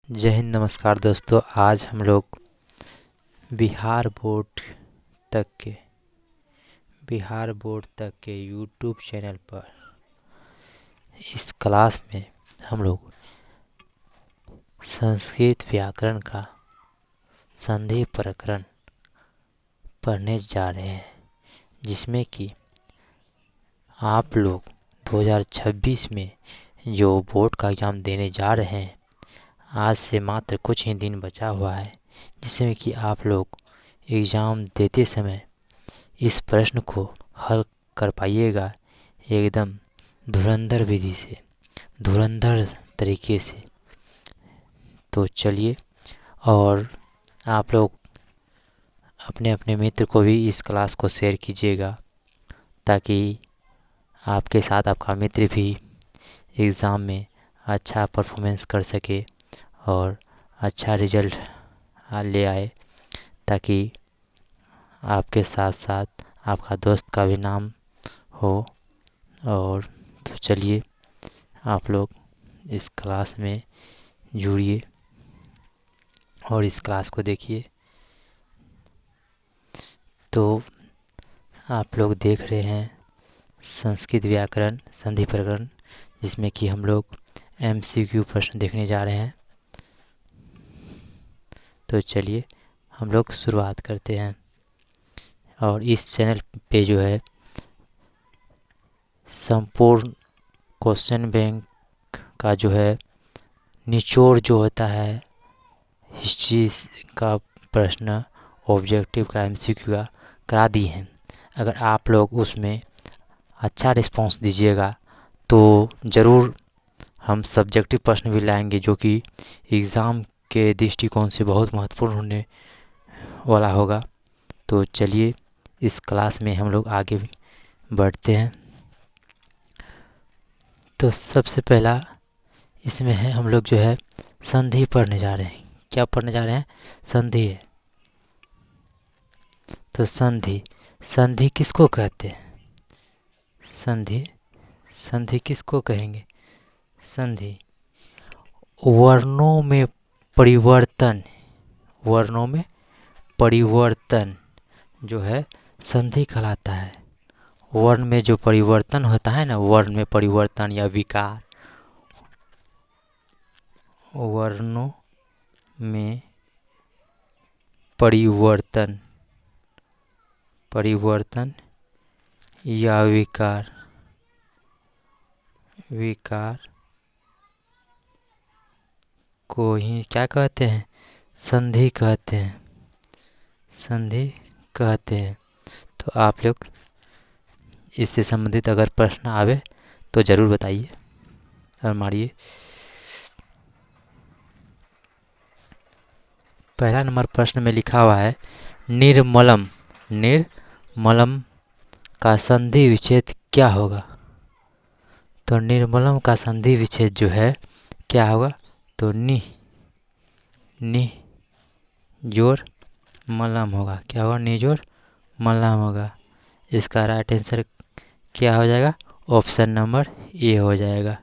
जय हिंद, नमस्कार दोस्तों। आज हम लोग बिहार बोर्ड तक के यूट्यूब चैनल पर इस क्लास में हम लोग संस्कृत व्याकरण का संधि प्रकरण पढ़ने जा रहे हैं, जिसमें कि आप लोग 2026 में जो बोर्ड का एग्ज़ाम देने जा रहे हैं, आज से मात्र कुछ ही दिन बचा हुआ है, जिसमें कि आप लोग एग्ज़ाम देते समय इस प्रश्न को हल कर पाइएगा एकदम धुरंधर विधि से, धुरंधर तरीके से। तो चलिए, और आप लोग अपने अपने मित्र को भी इस क्लास को शेयर कीजिएगा, ताकि आपके साथ आपका मित्र भी एग्ज़ाम में अच्छा परफॉर्मेंस कर सके और अच्छा रिजल्ट ले आए, ताकि आपके साथ साथ आपका दोस्त का भी नाम हो। और तो चलिए, आप लोग इस क्लास में जुड़िए और इस क्लास को देखिए। तो आप लोग देख रहे हैं संस्कृत व्याकरण संधि प्रकरण, जिसमें कि हम लोग MCQ प्रश्न देखने जा रहे हैं। तो चलिए हम लोग शुरुआत करते हैं। और इस चैनल पे जो है संपूर्ण क्वेश्चन बैंक का जो है निचोड़ जो होता है, हिस्ट्री का प्रश्न, ऑब्जेक्टिव का, MCQ का करा दी हैं। अगर आप लोग उसमें अच्छा रिस्पांस दीजिएगा तो ज़रूर हम सब्जेक्टिव प्रश्न भी लाएंगे, जो कि एग्ज़ाम के दृष्टिकोण से बहुत महत्वपूर्ण होने वाला होगा। तो चलिए इस क्लास में हम लोग आगे बढ़ते हैं। तो सबसे पहला इसमें है, हम लोग जो है संधि पढ़ने जा रहे हैं। क्या पढ़ने जा रहे हैं? संधि है। तो संधि किसको कहते हैं? संधि किसको कहेंगे? संधि वर्णों में परिवर्तन जो है संधि कहलाता है। वर्ण में जो परिवर्तन होता है ना, वर्ण में परिवर्तन या विकार, वर्णों में परिवर्तन या विकार को ही क्या कहते हैं? संधि कहते हैं। तो आप लोग इससे संबंधित अगर प्रश्न आवे तो ज़रूर बताइए और मारिए। पहला नंबर प्रश्न में लिखा हुआ है, निर्मलम का संधि विच्छेद क्या होगा? तो निर्मलम का संधि विच्छेद जो है क्या होगा? तो नि जोड़ मलम होगा। क्या होगा? नि जोड़ मलम होगा। इसका राइट आंसर क्या हो जाएगा? ऑप्शन नंबर ए हो जाएगा।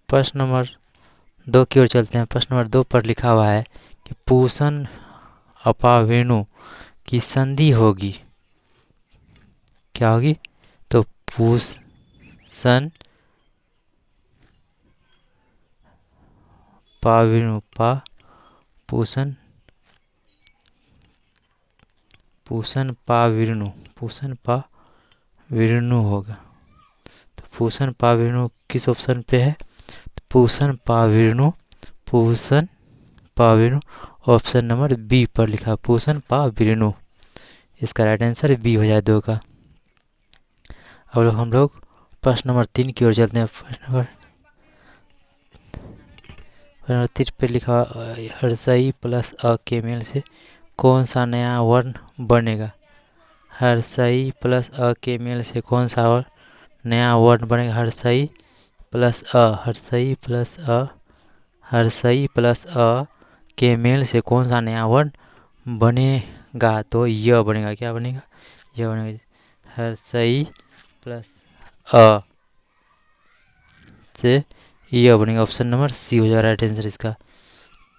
प्रश्न नंबर 2 की ओर चलते हैं। प्रश्न नंबर 2 पर लिखा हुआ है कि पूषण अपावेणु की संधि होगी। क्या होगी? तो पूषण पावेणु पूषण पावेणु होगा। तो पूषण पावेणु किस ऑप्शन पे है? पूषण पावेणु ऑप्शन नंबर बी पर लिखा, पूषण पावेणु। इसका राइट आंसर बी हो जाए 2 का। अब हम लोग प्रश्न नंबर 3 की ओर चलते हैं। प्रश्न नंबर 3 पे लिखा, हर्षई प्लस अ के मेल से कौन सा नया वर्ण बनेगा? हर्षई प्लस अ के मेल से कौन सा नया वर्ण बनेगा? हर्षई प्लस अ के मेल से कौन सा नया वर्ण बनेगा? तो य बनेगा। क्या बनेगा? य बनेगा। हर्षई प्लस अ से ये बनेगा ऑप्शन नंबर सी हो जाएगा राइट आंसर इसका।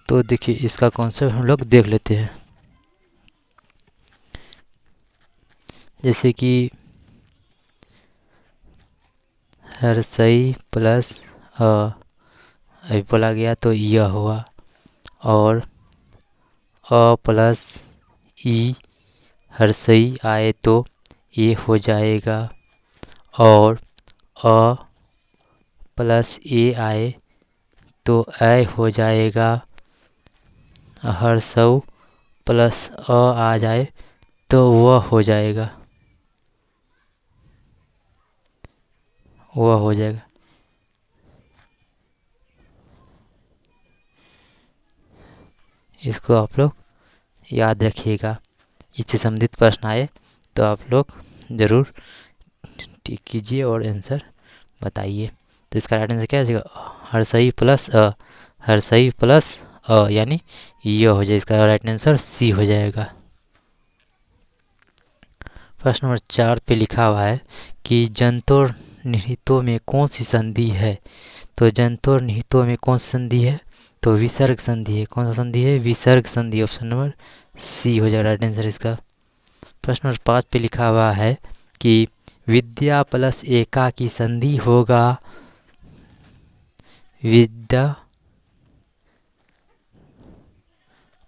तो देखिए इसका कॉन्सेप्ट हम लोग देख लेते हैं। जैसे कि हर्षई प्लस अभी बोला गया तो यह हुआ, और अ प्लस ई हर्षई आए तो ये हो जाएगा, और अ प्लस ए आए तो ऐ हो जाएगा, हर्षऊ प्लस अ आ जाए तो वह हो जाएगा, वह हो जाएगा। इसको आप लोग याद रखिएगा। इससे संबंधित प्रश्न आए तो आप लोग ज़रूर टिक कीजिए और आंसर बताइए। तो इसका राइट आंसर क्या हो जाएगा, हर्षई प्लस अ, हर्षई प्लस अ यानी ये हो जाए। इसका राइट आंसर सी हो जाएगा। प्रश्न नंबर 4 पे लिखा हुआ है कि जंतोर निहितों में कौन सी संधि है। तो जंतोर निहितों में कौन सी संधि है, तो विसर्ग संधि है। कौन सा संधि है, विसर्ग संधि। ऑप्शन नंबर सी हो जाएगा राइट आंसर इसका। प्रश्न नंबर 5 पे लिखा हुआ है कि विद्या प्लस एका की संधि होगा। विद्या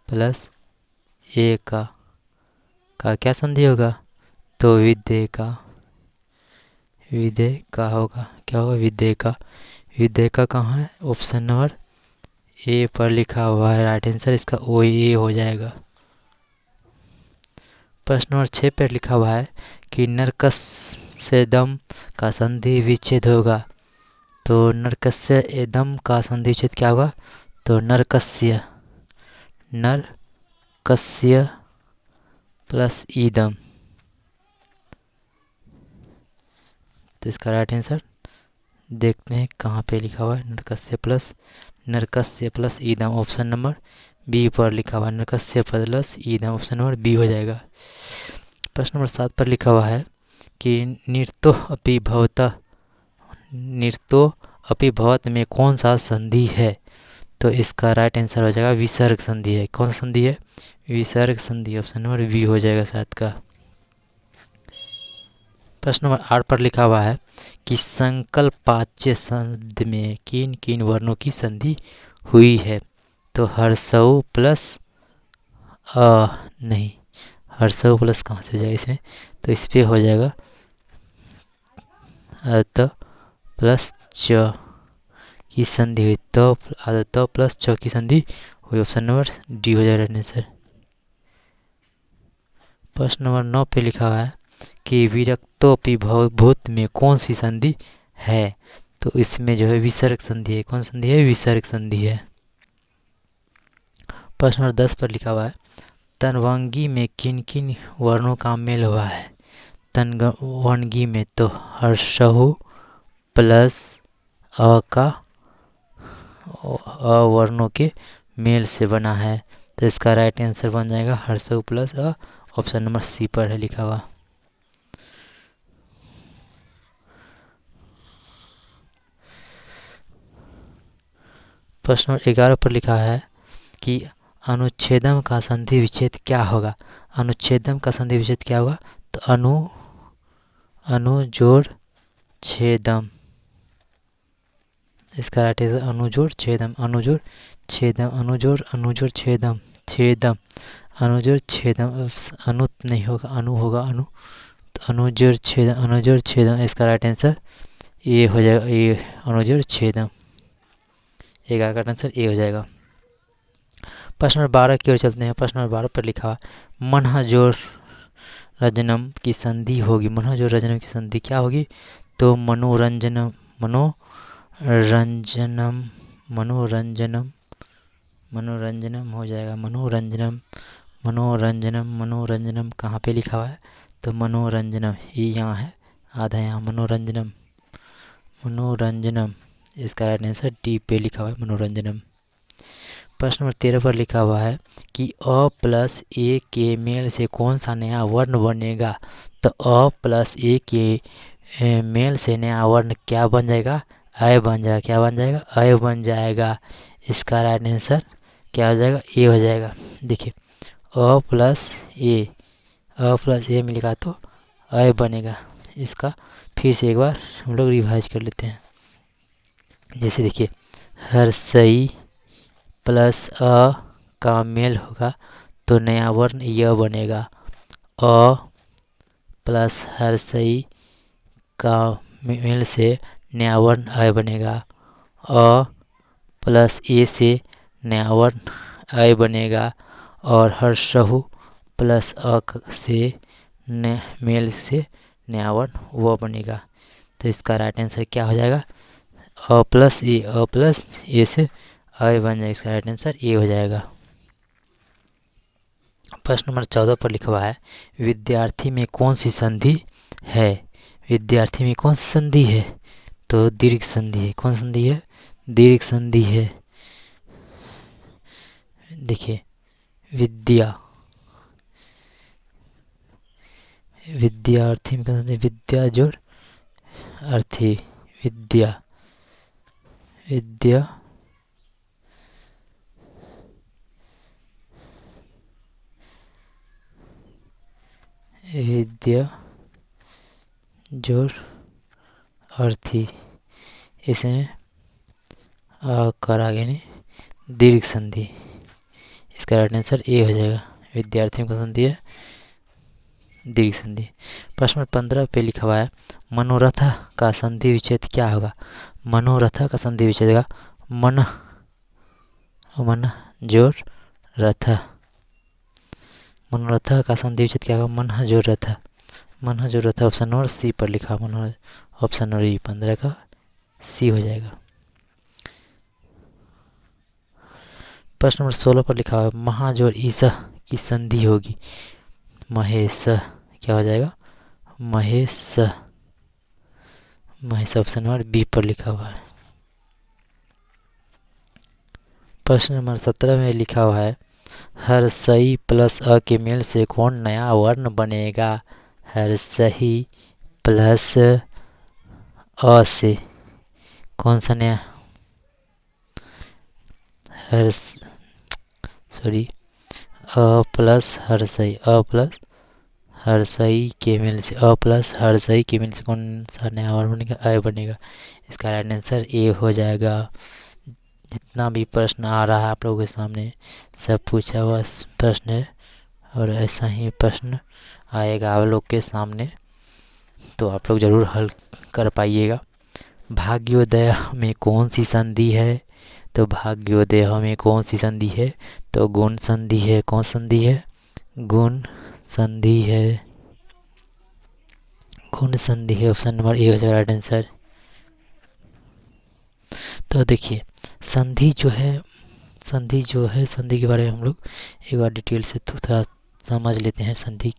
प्लस एका का क्या संधि होगा, तो विद्या का, विद्या का होगा। क्या होगा, विद्या का। विद्या का कहाँ है, ऑप्शन नंबर ए पर लिखा हुआ है राइट आंसर इसका ओ ए हो जाएगा। प्रश्न नंबर 6 पर लिखा हुआ है कि नरकस से दम का संधि विच्छेद होगा। तो नरकस्य एदम का संधि विच्छेद क्या होगा, तो नरकस्य, नरकस्य प्लस ईदम। तो इसका राइट आंसर देखते हैं कहाँ पे लिखा हुआ है, नरकस्य प्लस ईदम। ऑप्शन नंबर बी पर लिखा हुआ है, नरकस्य प्लस ईदम। ऑप्शन नंबर बी हो जाएगा। प्रश्न नंबर 7 पर लिखा हुआ है कि नृतो अपि भवत में कौन सा संधि है। तो इसका राइट आंसर हो जाएगा विसर्ग संधि है। कौन सा संधि है, विसर्ग संधि। ऑप्शन नंबर बी हो जाएगा 7 का। प्रश्न नंबर 8 पर लिखा हुआ है कि संकल्पवाच्य शब्द में किन किन वर्णों की संधि हुई है। तो हर्षऊ प्लस नहीं, हर्षऊ प्लस कहाँ से हो जाएगा इसमें, तो इस पर हो जाएगा त प्लस च की संधि हुई। तो प्लस च की संधि हुई। ऑप्शन नंबर डी हो जाएगा आंसर। प्रश्न नंबर 9 पे लिखा हुआ है कि विरक्तोपि भूत में कौन सी संधि है। तो इसमें जो है विसर्ग संधि है। कौन संधि है, विसर्ग संधि है। प्रश्न नंबर 10 पर लिखा हुआ है तनवंगी में किन किन वर्णों का मेल हुआ है। तनवंगी में तो हर्षहु प्लस अ का वर्णों के मेल से बना है। तो इसका राइट आंसर बन जाएगा हर्षहु प्लस अ। ऑप्शन नंबर सी पर है लिखा हुआ। प्रश्न नंबर 11 पर लिखा है कि अनुच्छेदम का संधि विच्छेद क्या होगा। अनुच्छेदम का संधि विच्छेद क्या होगा, तो अनु जोड़ छेदम। इसका राइट आंसर अनुजोड़ छेदम, अनुजोड़ छेदम, अनुजोड़ छेदम, छेदम, अनुजोड़ छेदम। अनु नहीं होगा, अनु होगा, अनु। तो अनुजोड़ छेदम, अनुजोड़ छेदम। इसका राइट आंसर ए हो जाएगा, ए अनुजोड़ छेदम। एक का आंसर ए हो जाएगा। प्रश्न नंबर 12 की ओर चलते हैं। प्रश्न नंबर 12 पर लिखा मनहजोर रजनम की संधि होगी। मनहजोर रजनम की संधि क्या होगी, तो मनोरंजनम, मनोरंजनम, मनोरंजनम, मनोरंजनम हो जाएगा। मनोरंजनम, मनोरंजनम, मनोरंजनम कहाँ पे लिखा हुआ है, तो मनोरंजनम ये यहाँ है, आधा यहाँ। मनोरंजनम, मनोरंजनम। इसका राइट आंसर डी पे लिखा हुआ है, मनोरंजनम। प्रश्न नंबर 13 पर लिखा हुआ है कि अ प्लस ए के मेल से कौन सा नया वर्ण बनेगा। तो अ प्लस ए के मेल से नया वर्ण क्या बन जाएगा, अय बन जाएगा, क्या बन जाएगा, अय बन जाएगा। इसका राइट आंसर क्या हो जाएगा, ए हो जाएगा। देखिए अ प्लस ए, अ प्लस ए में लिखा तो अय बनेगा। इसका फिर से एक बार हम लोग रिवाइज कर लेते हैं। जैसे देखिए हर्षई प्लस अ का मेल होगा तो नया वर्ण य बनेगा। अ प्लस हर्षई का मेल से नया वर्ण अय बनेगा। अ प्लस ए से नया वर्ण अय बनेगा। और हर्षहु प्लस अ से मेल से नया वर्ण व बनेगा। तो इसका राइट आंसर क्या हो जाएगा, अ प्लस ए, अ प्लस ए से अय बन जाएगा। इसका राइट आंसर ए हो जाएगा। प्रश्न नंबर 14 पर लिखा हुआ है विद्यार्थी में कौन सी संधि है। विद्यार्थी में कौन सी संधि है, तो दीर्घ संधि है। कौन संधि है, दीर्घ संधि है। देखिए विद्या, विद्यार्थी में कौन संधि, विद्या जोड़ अर्थी, विद्या, विद्या विद्या जोड़ अर्थी, इसमें कर आगे नहीं दीर्घ संधि। इसका राइट आंसर ए हो जाएगा। विद्यार्थियों का संधि है दीर्घ संधि। प्रश्न नंबर 15 पे लिखा हुआ है मनोरथ का संधि विच्छेद क्या होगा। मनोरथ का संधि विच्छेद का मन, मन जोड़ रथ, मनोरथ का संधि विच्छेद क्या होगा, मन जोड़ रथ, मन जोड़ रथ। ऑप्शन नंबर सी पर लिखा मनोरथ, ऑप्शन नंबर 15 का सी हो जाएगा। प्रश्न नंबर 16 पर लिखा हुआ है महाजोड़ ईसा की संधि होगी। महेश क्या हो जाएगा, Mahesh, Mahesh option number B पर लिखा हुआ है। प्रश्न नंबर 17 में लिखा हुआ है हर्षई प्लस अ के मेल से कौन नया वर्ण बनेगा। हर्षई प्लस अ से कौन सा नया, अ प्लस हर्षई, अ प्लस हर्षई के मेल से, अ प्लस हर्षई के मेल से कौन सा नया वर्ण बनेगा, अय बनेगा। इसका राइट आंसर ए हो जाएगा। जितना भी प्रश्न आ रहा है आप लोगों के सामने सब पूछा हुआ प्रश्न है और ऐसा ही प्रश्न आएगा आप लोग के सामने, तो आप लोग ज़रूर हल कर पाइएगा। भाग्योदय में कौन सी संधि है, तो भाग्योदय में कौन सी संधि है, तो गुण संधि है। कौन संधि है, गुण संधि है, गुण संधि है। ऑप्शन नंबर ए हो जाएगा राइट आंसर। तो देखिए संधि जो है, संधि जो है, संधि के बारे में हम लोग एक बार डिटेल से थोड़ा समझ लेते हैं। संधि,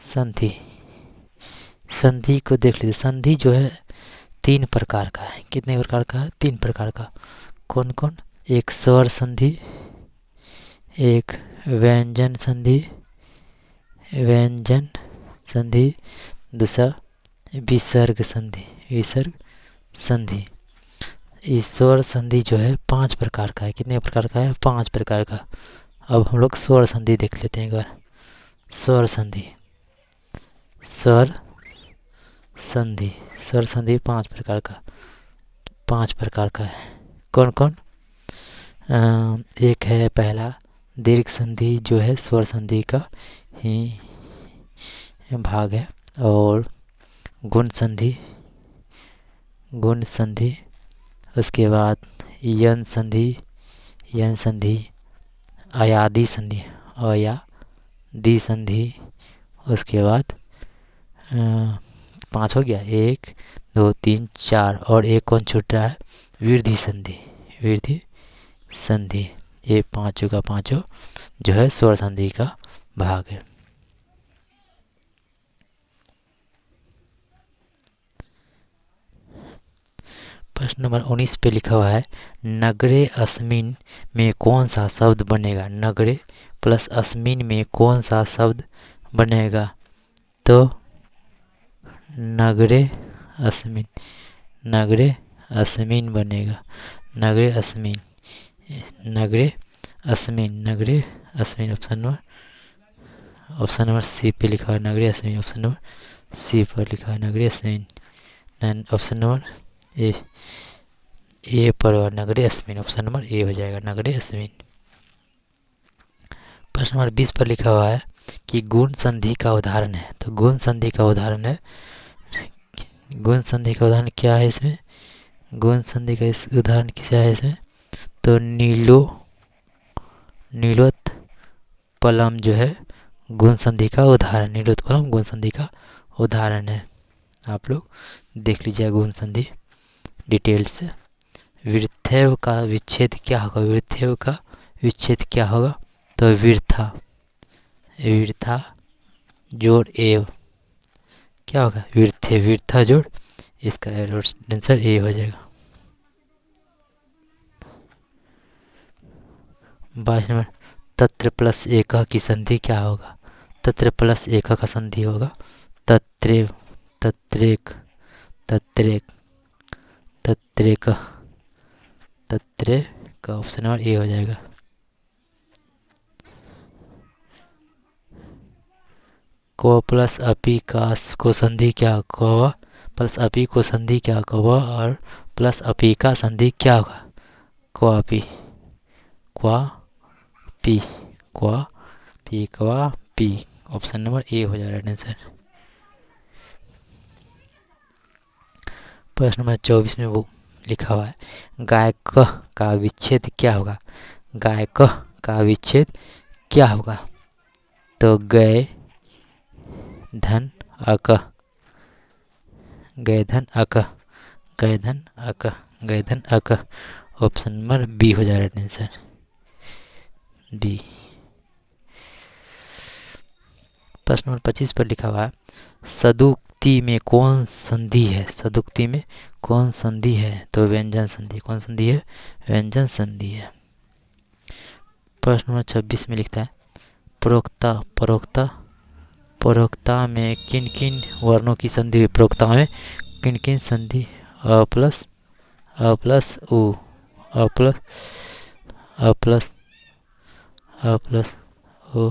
संधि, संधि को देख लीजिए। संधि जो है 3 प्रकार का है। कितने प्रकार का है, 3 प्रकार का। कौन कौन, एक स्वर संधि, एक व्यंजन संधि, व्यंजन संधि, दूसरा विसर्ग संधि, विसर्ग संधि। स्वर संधि जो है 5 प्रकार का है। कितने प्रकार का है, 5 प्रकार का। अब हम लोग स्वर संधि देख लेते हैं एक बार। स्वर संधि, स्वर संधि, स्वर संधि 5 प्रकार का, 5 प्रकार का है। कौन कौन, एक है पहला दीर्घ संधि जो है स्वर संधि का ही भाग है। और गुण संधि, गुण संधि, उसके बाद यन संधि, यन संधि, अयादि संधि, अयादि संधि। उसके बाद 5 हो गया, 1 2 3 4, और एक कौन छूट रहा है, वृद्धि संधि, वृद्धि संधि। ये पांचों का पांचों जो है स्वर संधि का भाग है। प्रश्न नंबर 19 पे लिखा हुआ है नगरे अस्मिन में कौन सा शब्द बनेगा। नगरे प्लस अस्मिन में कौन सा शब्द बनेगा, तो नगरे अस्मिन, नगरे अस्मिन बनेगा, नगरे अस्मिन, नगरे अस्मिन, नगरे अस्मिन। ऑप्शन नंबर सी पे लिखा है नगरे अस्मिन, ऑप्शन नंबर सी पर लिखा है नगरे अस्मिन। ऑप्शन नंबर ए पर नगरे अस्मिन, ऑप्शन नंबर ए हो जाएगा नगरे अस्मिन। प्रश्न नंबर 20 पर लिखा हुआ है कि गुण संधि का उदाहरण है। तो गुण संधि का उदाहरण है, गुण संधि का उदाहरण क्या है इसमें, गुण संधि का इस उदाहरण क्या है इसमें, तो नीलोत्पलम जो है गुण संधि का उदाहरण, नीलोत्पलम गुण संधि का उदाहरण है। आप लोग देख लीजिए गुण संधि डिटेल से। वृद्धेव का विच्छेद क्या होगा, वृद्धेव का विच्छेद क्या होगा, तो वृथा, वृथा जोड़ एव क्या होगा, वृद्धे, वृथा जोड़, इसका आंसर ए हो जाएगा। 22 नंबर, तत्र प्लस एक की संधि क्या होगा, तत्र प्लस एक का संधि होगा तत्रेव, तत्रेक, तत्रेक, तत्रेक, तत्रे का ऑप्शन नंबर ए हो जाएगा। को प्लस अपी का को संधि क्या, को प्लस अपी को संधि क्या, को और प्लस अपी का संधि क्या होगा, क्वा पी, क्वा पी, क्वा पी, क्वा पी, ऑप्शन नंबर ए हो जाएगा आंसर। प्रश्न नंबर 24 में वो लिखा हुआ है गायक का विच्छेद क्या होगा, गायक का विच्छेद क्या होगा, तो गए धन अक, गए धन अक, गए धन अक, गए धन अक, ऑप्शन नंबर बी हो जा रहा है आंसर, बी। प्रश्न नंबर 25 पर लिखा हुआ है सदुक्ति में कौन संधि है, सदुक्ति में कौन संधि है, तो व्यंजन संधि, कौन संधि है, व्यंजन संधि है। प्रश्न नंबर 26 में लिखता है प्रोक्ता, परोक्ता, परोक्ता में किन किन वर्णों की संधि हुई, प्रोक्ता में किन किन संधि, अ प्लस उ, अ प्लस उ,